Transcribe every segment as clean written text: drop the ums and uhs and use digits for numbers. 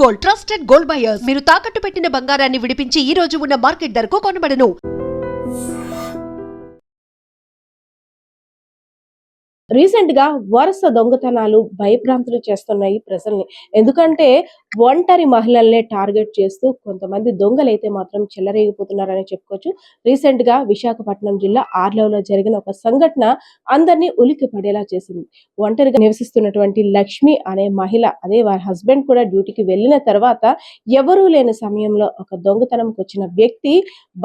Gold, trusted gold buyers. మీరు తాకట్టు పెట్టిన బంగారాన్ని విడిపించి ఈ రోజు ఉన్న మార్కెట్ ధరకు కొనబడను. రీసెంట్ గా వరుస దొంగతనాలు భయభ్రాంతులు చేస్తున్నాయి ప్రజల్ని. ఎందుకంటే ఒంటరి మహిళల్నే టార్గెట్ చేస్తూ కొంతమంది దొంగలైతే మాత్రం చెలరేగిపోతున్నారని చెప్పుకోవచ్చు. రీసెంట్ గా విశాఖపట్నం జిల్లా ఆర్లవలో జరిగిన ఒక సంఘటన అందరినీ ఉలిక్కి పడేలా చేసింది. ఒంటరిగా నివసిస్తున్నటువంటి లక్ష్మి అనే మహిళ, అదే వారి హస్బెండ్ కూడా డ్యూటీకి వెళ్ళిన తర్వాత ఎవరూ లేని సమయంలో ఒక దొంగతనంకి వచ్చిన వ్యక్తి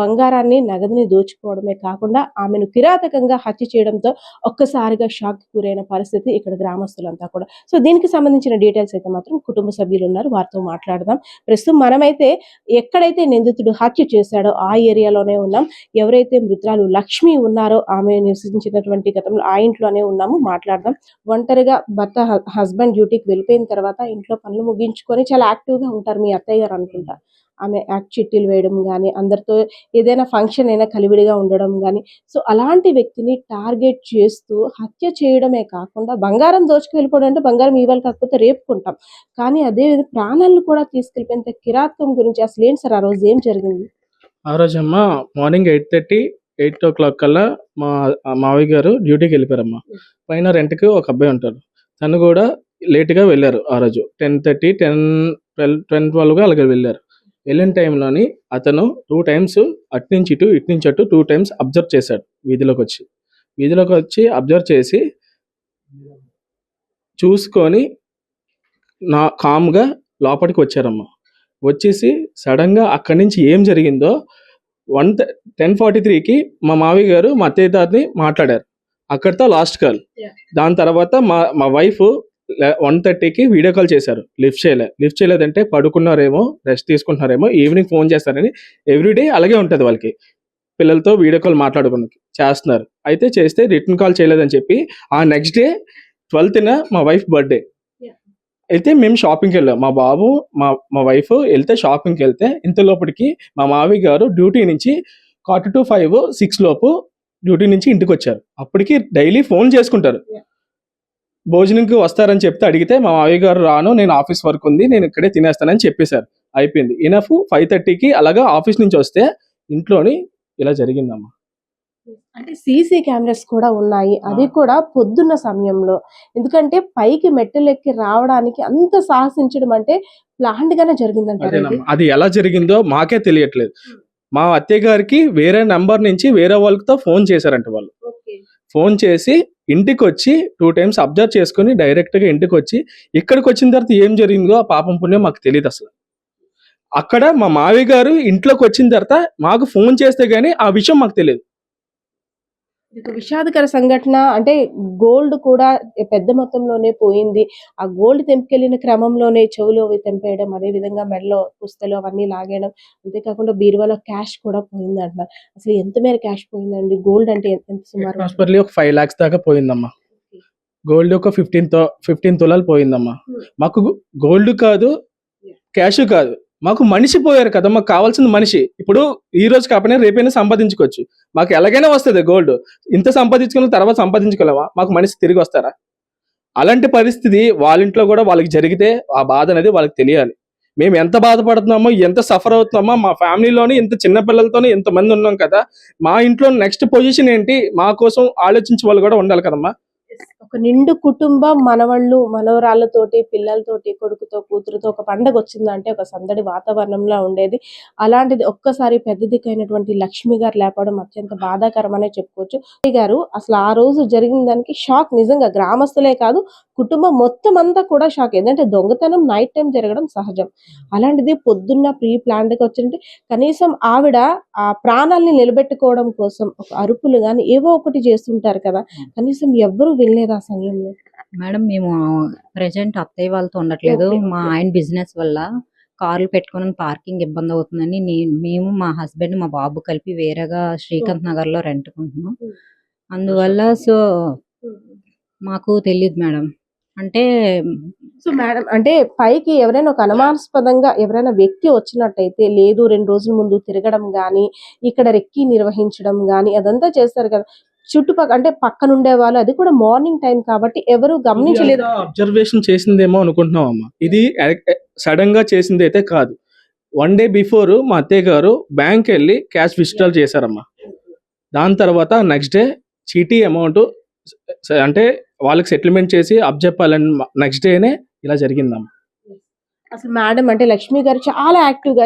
బంగారాన్ని, నగదుని దోచుకోవడమే కాకుండా ఆమెను కిరాతకంగా హత్య చేయడంతో ఒక్కసారిగా షాక్ గురైన పరిస్థితి ఇక్కడ గ్రామస్తులంతా కూడా. సో దీనికి సంబంధించిన డీటెయిల్స్ అయితే మాత్రం కుటుంబ సభ్యులు ఉన్నారు, వారితో మాట్లాడదాం. ప్రస్తుతం మనమైతే ఎక్కడైతే నిందితుడు హత్య చేశాడో ఆ ఏరియాలోనే ఉన్నాం. ఎవరైతే మృతురాలు లక్ష్మి ఉన్నారో ఆమె నివసించినటువంటి గతంలో ఆ ఇంట్లోనే ఉన్నాము, మాట్లాడదాం. ఒంటరిగా భర్త హస్బెండ్ డ్యూటీకి వెళ్ళిపోయిన తర్వాత ఇంట్లో పనులు ముగించుకొని చాలా యాక్టివ్ గా ఉంటారు మీ అత్తయ్య గారు అనుకుంటా. ఆమె చిట్టీలు వేయడం కానీ, అందరితో ఏదైనా ఫంక్షన్ అయినా కలివిడిగా ఉండడం కానీ, సో అలాంటి వ్యక్తిని టార్గెట్ చేస్తూ హత్య చేయడమే కాకుండా బంగారం దోచుకు వెళ్ళిపోవడం అంటే బంగారం ఇవ్వాలి కాకపోతే రేపుకుంటాం, కానీ అదే ప్రాణాలను కూడా తీసుకెళ్ళిపోయినంత కిరాతకం గురించి అసలు ఏంటి సార్ ఆ రోజు ఏం జరిగింది? ఆ రోజమ్మా మార్నింగ్ 8:30, 8 కల్లా మా మావయ్య గారు డ్యూటీకి వెళ్ళిపోయారమ్మా. పైన రెంట్కి ఒక అబ్బాయి ఉంటాడు, తను కూడా లేట్గా వెళ్ళారు. ఆ రోజు 10:30, 10, 12 అలాగే వెళ్ళారు. వెళ్ళిన టైంలోని అతను 2 టైమ్స్ అట్నుంచి ఇటు, ఇటు నుంచి అటు 2 టైమ్స్ అబ్జర్వ్ చేశాడు. వీధిలోకి వచ్చి అబ్జర్వ్ చేసి చూసుకొని కామ్గా లోపలికి వచ్చారమ్మా. వచ్చేసి సడన్గా అక్కడి నుంచి ఏం జరిగిందో 10:43కి మా మావయ్య గారు మా అత్తయ్య తాతని మాట్లాడారు. అక్కడితో లాస్ట్ కాల్. దాని తర్వాత మా వైఫ్ 1:30కి వీడియో కాల్ చేశారు. లిఫ్ట్ చేయలేదంటే పడుకున్నారేమో, రెస్ట్ తీసుకుంటున్నారేమో, ఈవినింగ్ ఫోన్ చేస్తారని. ఎవ్రీడే అలాగే ఉంటుంది వాళ్ళకి, పిల్లలతో వీడియో కాల్ మాట్లాడుకుని చేస్తున్నారు. అయితే చేస్తే రిటర్న్ కాల్ చేయలేదని చెప్పి ఆ నెక్స్ట్ డే 12న మా వైఫ్ బర్త్డే అయితే మేము షాపింగ్కి వెళ్ళాం. మా బాబు మా వైఫ్ వెళ్తే షాపింగ్కి వెళ్తే ఇంతలోపటికి మా మావయ్య గారు డ్యూటీ నుంచి 4:45, 6 లోపు డ్యూటీ నుంచి ఇంటికి వచ్చారు. అప్పటికి డైలీ ఫోన్ చేసుకుంటారు. భోజనంకి వస్తారని చెప్తే అడిగితే మా మావయ్య గారు రాను, నేను ఆఫీస్ వర్క్ ఉంది, నేను ఇక్కడే తినేస్తానని చెప్పేశారు. అయిపోయింది. ఇనఫ్ 5:30కి అలాగా ఆఫీస్ నుంచి వస్తే ఇంట్లోని ఇలా జరిగిందమ్మా. అంటే సీసీ కెమెరాస్ కూడా ఉన్నాయి, అది కూడా పొద్దున్న సమయంలో. ఎందుకంటే పైకి మెట్టెలెక్కి రావడానికి అంత సాహసించడం అంటే ప్లాంట్ గానే జరిగిందంటారు. అది ఎలా జరిగిందో మాకే తెలియట్లేదు. మా అత్తయ్య గారికి వేరే నంబర్ నుంచి వేరే వాళ్ళతో ఫోన్ చేశారంట. వాళ్ళు ఫోన్ చేసి ఇంటికి వచ్చి 2 టైమ్స్ అబ్జర్వ్ చేసుకుని డైరెక్ట్గా ఇంటికి వచ్చి ఇక్కడికి వచ్చిన తర్వాత ఏం జరిగిందో ఆ పాపం పుణ్యం మాకు తెలియదు అసలు. అక్కడ మా మావయ్య గారు ఇంట్లోకి వచ్చిన తర్వాత మాకు ఫోన్ చేస్తే గానీ ఆ విషయం మాకు తెలియదు. ఇది విషాదకర సంఘటన. అంటే గోల్డ్ కూడా పెద్ద మొత్తంలోనే పోయింది. ఆ గోల్డ్ తెంపుకెళ్లిన క్రమంలోనే చెవులు అవి తెంపేయడం, అదే విధంగా మెడలో పుస్తలు అవన్నీ లాగేయడం, అంతేకాకుండా బీరువాలో క్యాష్ కూడా పోయింది అంటున్నారు. అసలు ఎంత మేర క్యాష్ పోయిందండి? గోల్డ్ అంటే ఎంత సుమారు? ఒక 5 lakhs దాకా పోయిందమ్మా. గోల్డ్ ఒక 15 తులాలు పోయిందమ్మా. మాకు గోల్డ్ కాదు, క్యాష్ కాదు, మాకు మనిషి పోయారు కదా. మాకు కావాల్సిన మనిషి. ఇప్పుడు ఈ రోజు కాకపోయినా రేపైనా సంపాదించుకోవచ్చు. మాకు ఎలాగైనా వస్తుంది గోల్డ్. ఇంత సంపాదించుకున్న తర్వాత సంపాదించుకోలేమా? మాకు మనిషి తిరిగి వస్తారా? అలాంటి పరిస్థితి వాళ్ళ ఇంట్లో కూడా వాళ్ళకి జరిగితే ఆ బాధ అనేది వాళ్ళకి తెలియాలి. మేము ఎంత బాధపడుతున్నామో, ఎంత సఫర్ అవుతున్నామో, మా ఫ్యామిలీలోని ఇంత చిన్న పిల్లలతోనే ఎంతమంది ఉన్నాం కదా. మా ఇంట్లో నెక్స్ట్ పొజిషన్ ఏంటి, మా కోసం ఆలోచించే వాళ్ళు కూడా ఉండాలి కదమ్మా. ఒక నిండు కుటుంబం, మనవళ్ళు మనవరాళ్ళతోటి, పిల్లలతోటి, కొడుకుతో, కూతురుతో ఒక పండగ వచ్చిందంటే ఒక సందడి వాతావరణంలో ఉండేది. అలాంటిది ఒక్కసారి పెద్ద దిక్కైనటువంటి లక్ష్మి గారు లేపడం అత్యంత బాధాకరమనే చెప్పుకోవచ్చు. గారు అసలు ఆ రోజు జరిగిన దానికి షాక్. నిజంగా గ్రామస్తులే కాదు, కుటుంబం మొత్తం అంతా కూడా షాక్. ఏంటంటే దొంగతనం నైట్ టైం జరగడం సహజం, అలాంటిది పొద్దున్న ప్రీ ప్లాన్డ్ గా వచ్చింటే కనీసం ఆవిడ ఆ ప్రాణాలని నిలబెట్టుకోవడం కోసం ఒక అరుపులు గాని ఏవో ఒకటి చేస్తుంటారు కదా, కనీసం ఎవ్వరూ వినలేదు ఆ సమయంలో. మేడం, మేము ప్రెజెంట్ అత్తయ్య వాళ్ళతో ఉండట్లేదు. మా ఆయన బిజినెస్ వల్ల కార్లు పెట్టుకుని పార్కింగ్ ఇబ్బంది అవుతుందని మేము, మా హస్బెండ్, మా బాబు కలిపి వేరేగా శ్రీకాంత్ నగర్ లో రెంట్కుంటున్నాం. అందువల్ల సో మాకు తెలియదు మేడం. అంటే సో మేడం, అంటే పైకి ఎవరైనా ఒక అనుమానాస్పదంగా ఎవరైనా వ్యక్తి వచ్చినట్టయితే లేదు, 2 రోజుల ముందు తిరగడం గానీ, ఇక్కడ రెక్కి నిర్వహించడం గానీ అదంతా చేస్తారు కదా. చుట్టుపక్కల అంటే పక్కనుండే వాళ్ళు, అది కూడా మార్నింగ్ టైం కాబట్టి ఎవరు గమనించలేదు. అబ్జర్వేషన్ చేసిందేమో అనుకుంటున్నాం అమ్మా. ఇది సడన్ గా చేసింది అయితే కాదు. 1 డే బిఫోర్ మా అత్తయ్య గారు బ్యాంక్ వెళ్ళి క్యాష్ విత్డ్రాల్ చేశారమ్మా. దాని తర్వాత నెక్స్ట్ డే చీటీ అమౌంట్ అంటే వాళ్ళకి సెటిల్మెంట్ చేసి అప్పచెప్పాలని నెక్స్ట్ డేనే ఇలా జరిగిందమ్మా. అసలు మేడం అంటే లక్ష్మి గారు చాలా యాక్టివ్ గా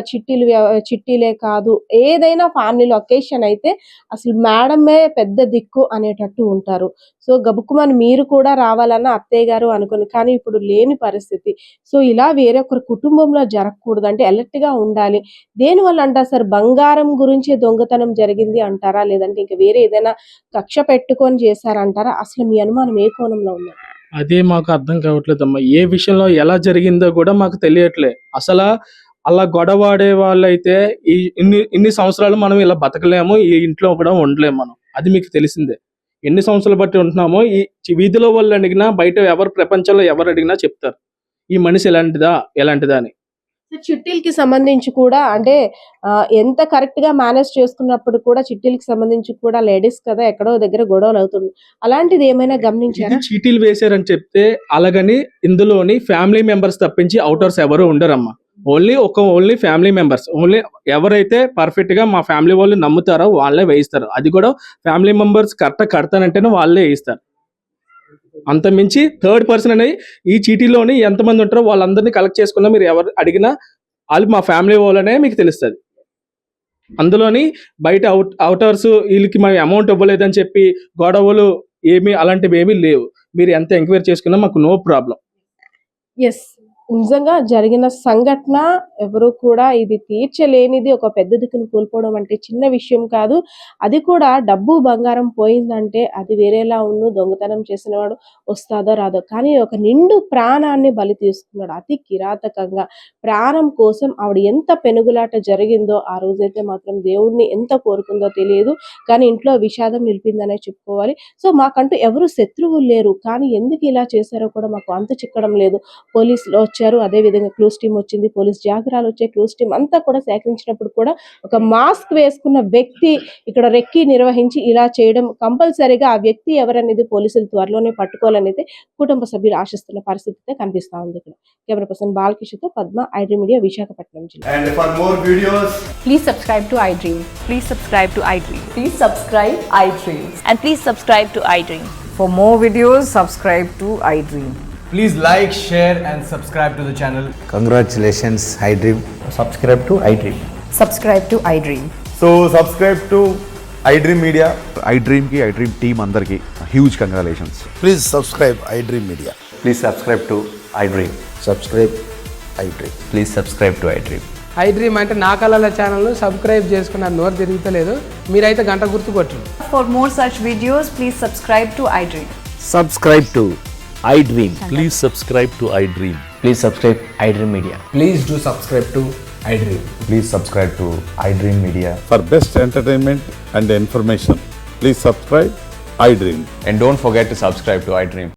చిట్టీలే కాదు, ఏదైనా ఫ్యామిలీలో ఒకేషన్ అయితే అసలు మేడమే పెద్ద దిక్కు అనేటట్టు ఉంటారు. సో గబుక్కుమని మీరు కూడా రావాలన్న అత్తయ్య గారు అనుకుని, కానీ ఇప్పుడు లేని పరిస్థితి. సో ఇలా వేరే ఒకరి కుటుంబంలో జరగకూడదు అంటే అలర్ట్ గా ఉండాలి. దేనివల్ల అంటారు సార్? బంగారం గురించి దొంగతనం జరిగింది అంటారా, లేదంటే ఇంకా వేరే ఏదైనా కక్ష పెట్టుకొని చేశారంటారా? అసలు మీ అనుమానం ఏ కోణంలో ఉంది? అదే మాకు అర్థం కావట్లేదమ్మా. ఏ విషయంలో ఎలా జరిగిందో కూడా మాకు తెలియట్లే. అసలు అలా గొడవాడే వాళ్ళైతే ఈ ఇన్ని సంవత్సరాలు మనం ఇలా బతకలేము, ఈ ఇంట్లో కూడా ఉండలేము మనం. అది మీకు తెలిసిందే. ఎన్ని సంవత్సరాలు బట్టి ఉంటున్నామో ఈ వీధిలో వాళ్ళు అడిగినా, బయట ప్రపంచంలో ఎవరు అడిగినా చెప్తారు ఈ మనిషి ఎలాంటిదా అని. చిట్టీలకి సంబంధించి కూడా అంటే ఎంత కరెక్ట్ గా మేనేజ్ చేసుకున్నప్పుడు కూడా చిట్టీలకి సంబంధించి కూడా లేడీస్ కదా ఎక్కడో దగ్గర గొడవలు అవుతుంది. అలాంటిది ఏమైనా గమనించారా? ఇది చీటీలు వేశారని చెప్తే అలాగని ఇందులోని ఫ్యామిలీ మెంబర్స్ తప్పించి అవుటర్స్ ఎవరు ఉండరమ్మా. ఓన్లీ ఫ్యామిలీ మెంబర్స్, ఓన్లీ ఎవరైతే పర్ఫెక్ట్ గా మా ఫ్యామిలీ వాళ్ళు నమ్ముతారో వాళ్ళే వేయిస్తారు. అది కూడా ఫ్యామిలీ మెంబర్స్ కడతానంటేనే వాళ్ళే వేయిస్తారు. అంత మించి థర్డ్ పర్సన్ అనేది ఈ చీటీలోని ఎంతమంది ఉంటారో వాళ్ళందరినీ కలెక్ట్ చేసుకున్నా మీరు ఎవరు అడిగినా వాళ్ళు మా ఫ్యామిలీ వాళ్ళనే మీకు తెలుస్తుంది. అందులోని బయట అవుటర్స్ వీళ్ళకి మనం అమౌంట్ ఇవ్వలేదని చెప్పి గొడవలు అలాంటివి ఏమీ లేవు. మీరు ఎంత ఎంక్వైరీ చేసుకున్నా మాకు నో ప్రాబ్లం. ఎస్, నిజంగా జరిగిన సంఘటన ఎవరు కూడా ఇది తీర్చలేనిది. ఒక పెద్ద దిక్కును కోల్పోవడం అంటే చిన్న విషయం కాదు. అది కూడా డబ్బు బంగారం పోయిందంటే అది వేరేలా ఉన్ను. దొంగతనం చేసిన వాడు వస్తాదో రాదో, కానీ ఒక నిండు ప్రాణాన్ని బలి తీసుకున్నాడు అతి కిరాతకంగా. ప్రాణం కోసం ఆవిడ ఎంత పెనుగులాట జరిగిందో ఆ రోజైతే మాత్రం దేవుడిని ఎంత కోరుకుందో తెలియదు, కానీ ఇంట్లో విషాదం నిలిపిందనే చెప్పుకోవాలి. సో మాకంటూ ఎవరు శత్రువులు లేరు, కానీ ఎందుకు ఇలా చేశారో కూడా మాకు అంత చిక్కడం లేదు. పోలీసులు వచ్చారు, అదే విధంగా క్లూస్ టీం వచ్చింది, పోలీస్ జాగ్రాలు వచ్చాయి. క్లూస్ టీం అంతా కూడా సేకరించినప్పుడు కూడా ఒక మాస్క్ వేసుకున్న వ్యక్తి ఇక్కడ రెక్కి నిర్వహించి ఇలా చేయడం కంపల్సరీగా ఆ వ్యక్తి ఎవరనేది పోలీసులు త్వరలోనే పట్టుకోవాలనేది కుటుంబ సభ్యులు ఆశిస్తున్న పరిస్థితి కనిపిస్తా ఉంది. ఇక్కడ కెమెరా పర్సన్ బాలకిషన్తో పద్మ, ఐడ్రీమ్ మీడియా, విశాఖపట్నం జిల్లా. And for more videos, Please subscribe to iDream. Please subscribe to iDream. Please subscribe iDream. And please subscribe to iDream. For more videos, subscribe to iDream. please like, share and subscribe to the channel. Congratulations, iDream. Subscribe to iDream. Subscribe to iDream. So subscribe to iDream Media. iDream की iDream team अंदर की huge congratulations. Please subscribe iDream Media. Please subscribe to iDream. Subscribe iDream. Please subscribe to iDream. iDream అంటే నా కళల channel subscribe చేసుకున్న నోరు తిరుగుతలేదు, మీరైతే గంట గుర్తు కొట్టండి. For more such videos, please subscribe to iDream. Subscribe to iDream. Please subscribe to iDream. Please subscribe iDream Media. Please do subscribe to iDream. Please subscribe to iDream Media. For best entertainment and information, please subscribe iDream. And don't forget to subscribe to iDream.